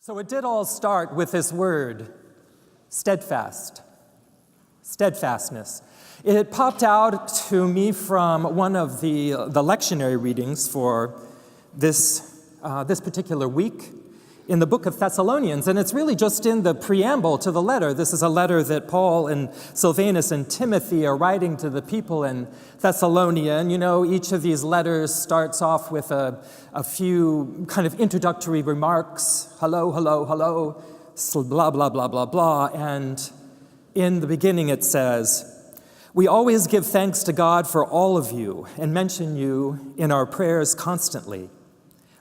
So it did all start with this word, steadfast, steadfastness. It popped out to me from one of the lectionary readings for this particular week in the book of Thessalonians, and it's really just in the preamble to the letter. This is a letter that Paul and Silvanus and Timothy are writing to the people in Thessalonia, and you know, each of these letters starts off with a few kind of introductory remarks, hello, hello, hello, blah, blah, blah, blah, blah, and in the beginning it says, "We always give thanks to God for all of you and mention you in our prayers constantly,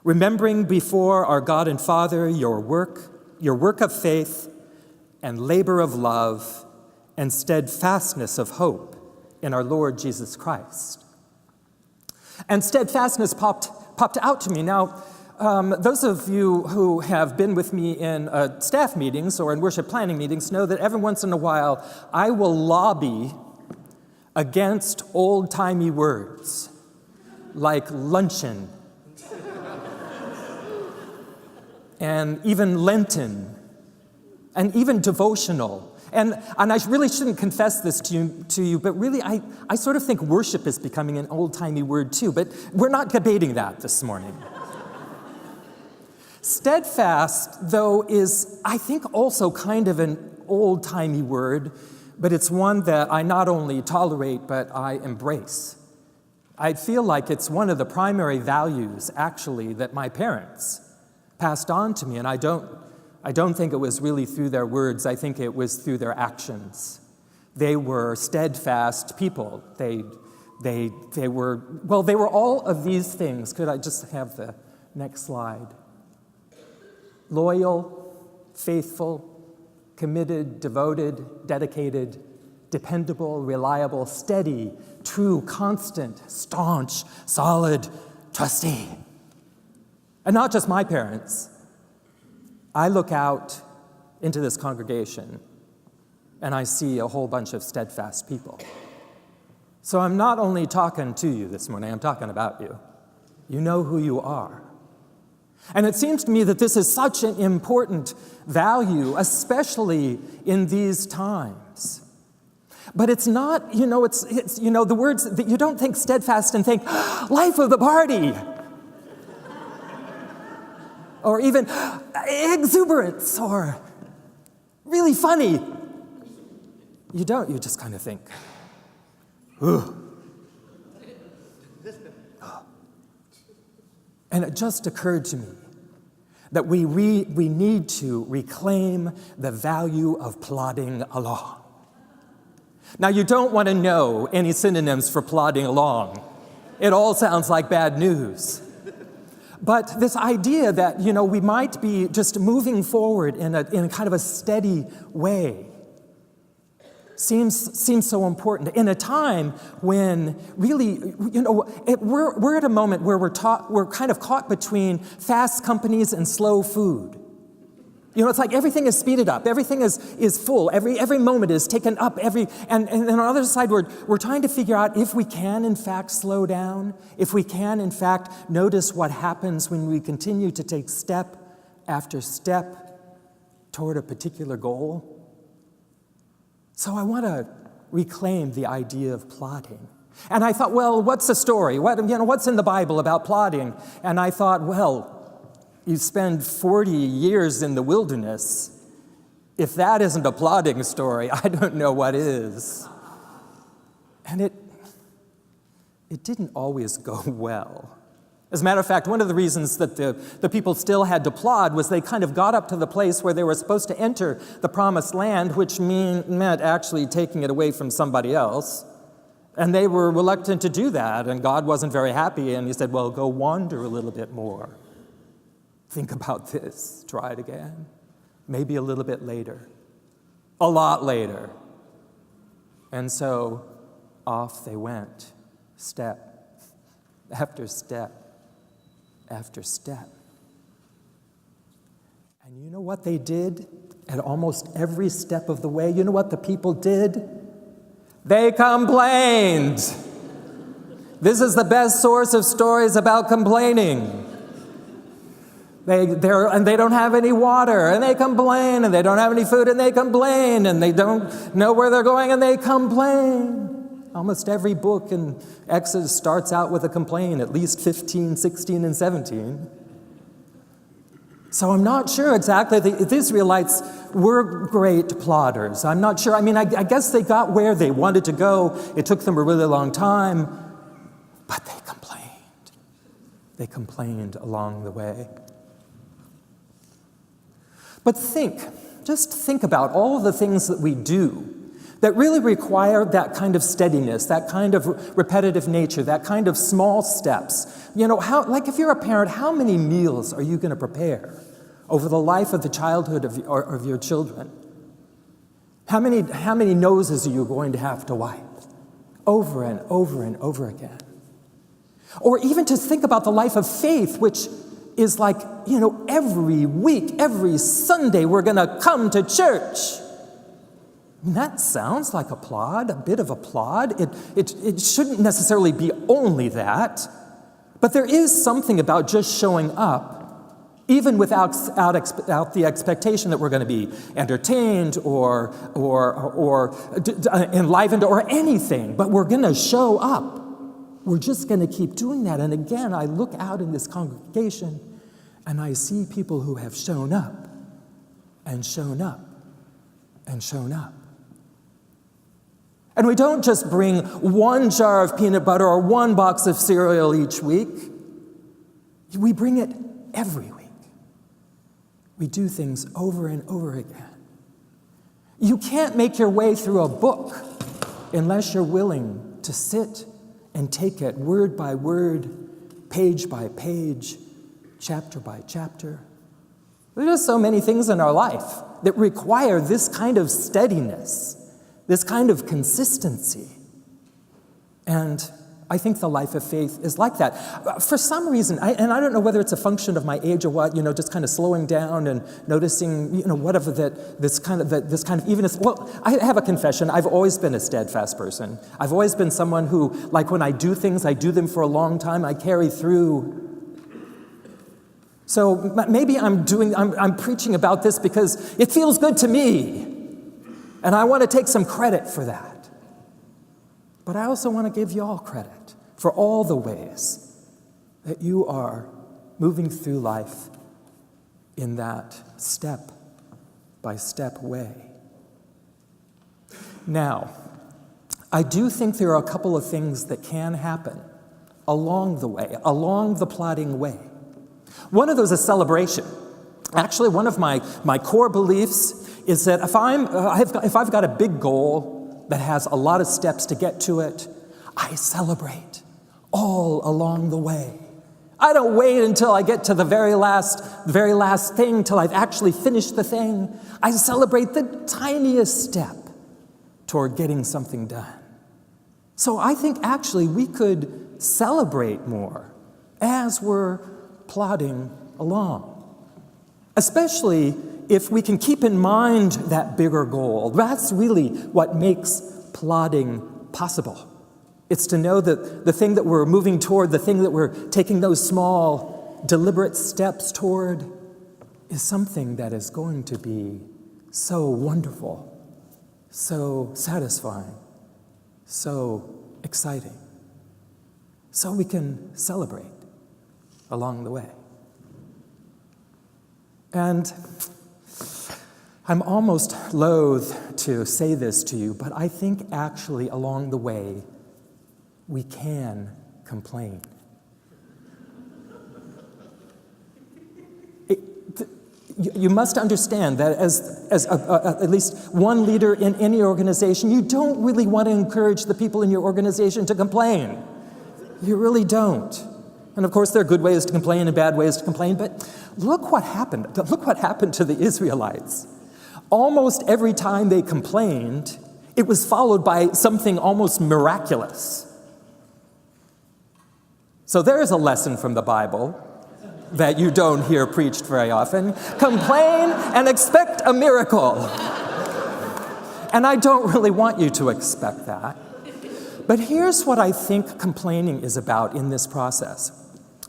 remembering before our God and Father your work of faith and labor of love and steadfastness of hope in our Lord Jesus Christ." And steadfastness popped out to me. Now, those of you who have been with me in staff meetings or in worship planning meetings know that every once in a while I will lobby against old-timey words like luncheon and even Lenten, and even devotional. And I really shouldn't confess this to you, but really I sort of think worship is becoming an old-timey word too, but we're not debating that this morning. Steadfast, though, is, I think, also kind of an old-timey word, but it's one that I not only tolerate, but I embrace. I feel like it's one of the primary values, actually, that my parents passed on to me, and I don't think it was really through their words. I think it was through their actions. They were steadfast people. They were all of these things. Could I just have the next slide? Loyal, faithful, committed, devoted, dedicated, dependable, reliable, steady, true, constant, staunch, solid, trusty. And not just my parents. I look out into this congregation and I see a whole bunch of steadfast people. So I'm not only talking to you this morning, I'm talking about you. You know who you are. And it seems to me that this is such an important value, especially in these times. But it's not, it's the words that you don't think steadfast and think, life of the party. Or even exuberance, or really funny. You don't, you just kind of think, ooh. And it just occurred to me that we need to reclaim the value of plodding along. Now, you don't want to know any synonyms for plodding along. It all sounds like bad news. But this idea that, we might be just moving forward in a kind of a steady way seems so important. In a time when really, we're at a moment where we're kind of caught between fast companies and slow food. It's like everything is speeded up, everything is full, every moment is taken up, and on the other side we're trying to figure out if we can in fact slow down, if we can in fact notice what happens when we continue to take step after step toward a particular goal. So I want to reclaim the idea of plodding. And I thought, well, what's the story? What's in the Bible about plodding? And I thought, well, you spend 40 years in the wilderness. If that isn't a plodding story, I don't know what is. And it didn't always go well. As a matter of fact, one of the reasons that the people still had to plod was they kind of got up to the place where they were supposed to enter the promised land, which meant actually taking it away from somebody else. And they were reluctant to do that, and God wasn't very happy, and he said, well, go wander a little bit more. Think about this, try it again. Maybe a little bit later, a lot later. And so off they went, step after step after step. And you know what they did at almost every step of the way? You know what the people did? They complained. This is the best source of stories about complaining. They don't have any water, and they complain, and they don't have any food, and they complain, and they don't know where they're going, and they complain. Almost every book in Exodus starts out with a complaint, at least 15, 16, and 17. So I'm not sure exactly. The Israelites were great plodders. I'm not sure. I mean, I guess they got where they wanted to go. It took them a really long time, but they complained. They complained along the way. But just think about all the things that we do that really require that kind of steadiness, that kind of repetitive nature, that kind of small steps. Like if you're a parent, how many meals are you going to prepare over the life of the childhood of your children? How many noses are you going to have to wipe over and over and over again? Or even to think about the life of faith, which is like, every week, every Sunday, we're going to come to church. And that sounds like a bit of a plod. It shouldn't necessarily be only that, but there is something about just showing up, even without the expectation that we're going to be entertained or enlivened or anything, but we're going to show up. We're just going to keep doing that. And again, I look out in this congregation and I see people who have shown up and shown up and shown up. And we don't just bring one jar of peanut butter or one box of cereal each week. We bring it every week. We do things over and over again. You can't make your way through a book unless you're willing to sit and take it word by word, page by page, chapter by chapter. There's just so many things in our life that require this kind of steadiness, this kind of consistency. And I think the life of faith is like that. For some reason, I don't know whether it's a function of my age or what, just kind of slowing down and noticing, whatever this kind of evenness. Well, I have a confession. I've always been a steadfast person. I've always been someone who, like when I do things, I do them for a long time. I carry through. So maybe I'm preaching about this because it feels good to me. And I want to take some credit for that. But I also want to give you all credit for all the ways that you are moving through life in that step-by-step way. Now, I do think there are a couple of things that can happen along the way, along the plodding way. One of those is celebration. Actually, one of my core beliefs is that if I've got a big goal that has a lot of steps to get to it, I celebrate all along the way. I don't wait until I get to the very last thing, till I've actually finished the thing. I celebrate the tiniest step toward getting something done. So I think actually we could celebrate more as we're plodding along, especially if we can keep in mind that bigger goal. That's really what makes plodding possible. It's to know that the thing that we're moving toward, the thing that we're taking those small, deliberate steps toward, is something that is going to be so wonderful, so satisfying, so exciting. So we can celebrate along the way. And I'm almost loath to say this to you, but I think actually along the way, we can complain. You must understand that as at least one leader in any organization, you don't really want to encourage the people in your organization to complain. You really don't. And of course, there are good ways to complain and bad ways to complain, but look what happened. Look what happened to the Israelites. Almost every time they complained, it was followed by something almost miraculous. So there's a lesson from the Bible that you don't hear preached very often. Complain and expect a miracle. And I don't really want you to expect that. But here's what I think complaining is about in this process.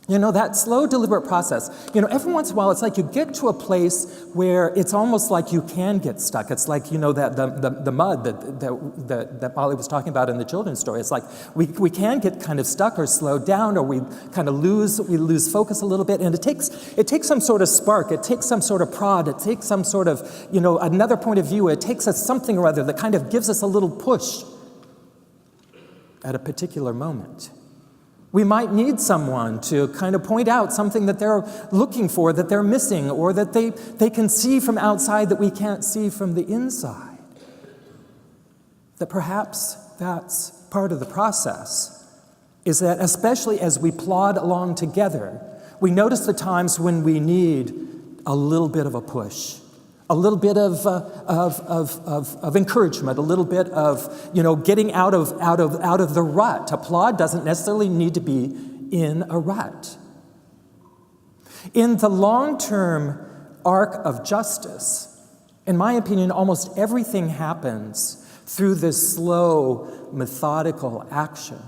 That slow, deliberate process, every once in a while, it's like you get to a place where it's almost like you can get stuck. It's like, that the mud that Molly was talking about in the children's story. It's like we can get kind of stuck or slowed down, or we kind of lose focus a little bit. And it takes some sort of spark. It takes some sort of prod. It takes some sort of, another point of view. It takes us something or other that kind of gives us a little push at a particular moment. We might need someone to kind of point out something that they're looking for, that they're missing, or that they can see from outside that we can't see from the inside. That perhaps that's part of the process, is that especially as we plod along together, we notice the times when we need a little bit of a push, a little bit of encouragement, a little bit of getting out of the rut. A plod doesn't necessarily need to be in a rut. In the long-term arc of justice, in my opinion, almost everything happens through this slow, methodical action.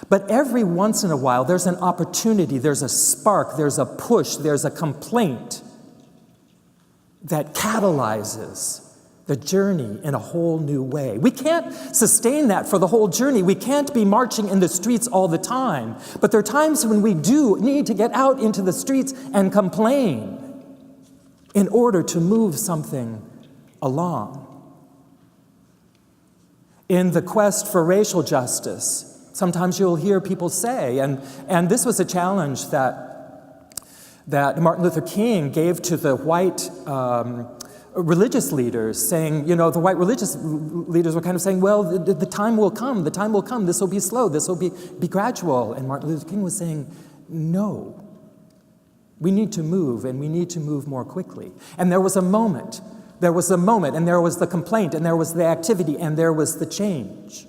But every once in a while, there's an opportunity, there's a spark, there's a push, there's a complaint that catalyzes the journey in a whole new way. We can't sustain that for the whole journey. We can't be marching in the streets all the time. But there are times when we do need to get out into the streets and complain in order to move something along. In the quest for racial justice, sometimes you'll hear people say, and this was a challenge that Martin Luther King gave to the white religious leaders, saying, the white religious leaders were kind of saying, well, the time will come, this will be slow, this will be gradual. And Martin Luther King was saying, no, we need to move, and we need to move more quickly. And there was a moment, and there was the complaint, and there was the activity, and there was the change,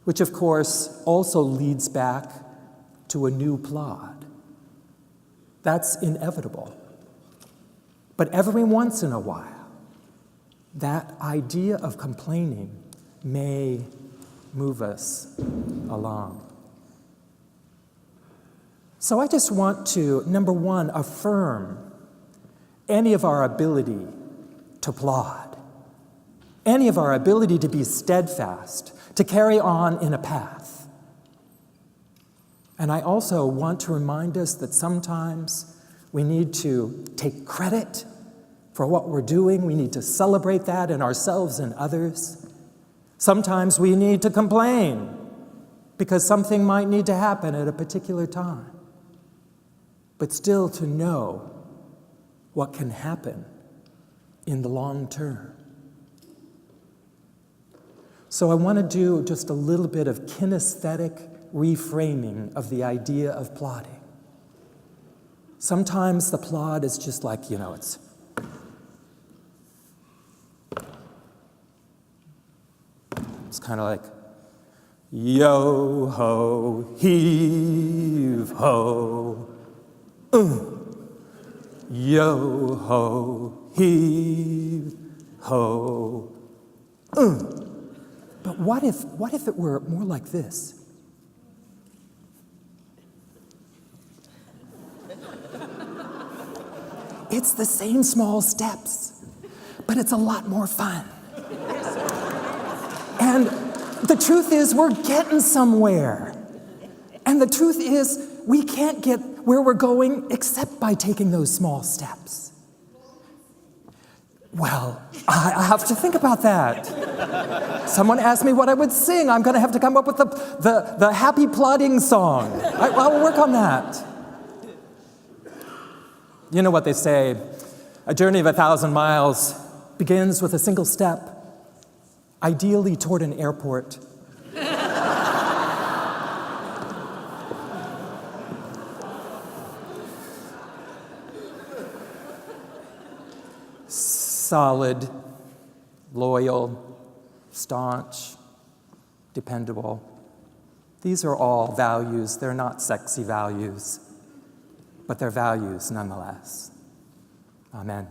which of course also leads back to a new plod. That's inevitable. But every once in a while, that idea of complaining may move us along. So I just want to, number one, affirm any of our ability to plod, any of our ability to be steadfast, to carry on in a path. And I also want to remind us that sometimes we need to take credit for what we're doing. We need to celebrate that in ourselves and others. Sometimes we need to complain because something might need to happen at a particular time. But still to know what can happen in the long term. So I want to do just a little bit of kinesthetic reframing of the idea of plodding. Sometimes the plod is just like, it's kind of like, yo ho, heave ho, yo ho, heave ho, But what if it were more like this? It's the same small steps, but it's a lot more fun. And the truth is, we're getting somewhere. And the truth is, we can't get where we're going except by taking those small steps. Well, I have to think about that. Someone asked me what I would sing. I'm going to have to come up with the happy plodding song. I'll work on that. You know what they say, a journey of 1,000 miles begins with a single step, ideally toward an airport. Solid, loyal, staunch, dependable. These are all values. They're not sexy values, but they're values nonetheless. Amen.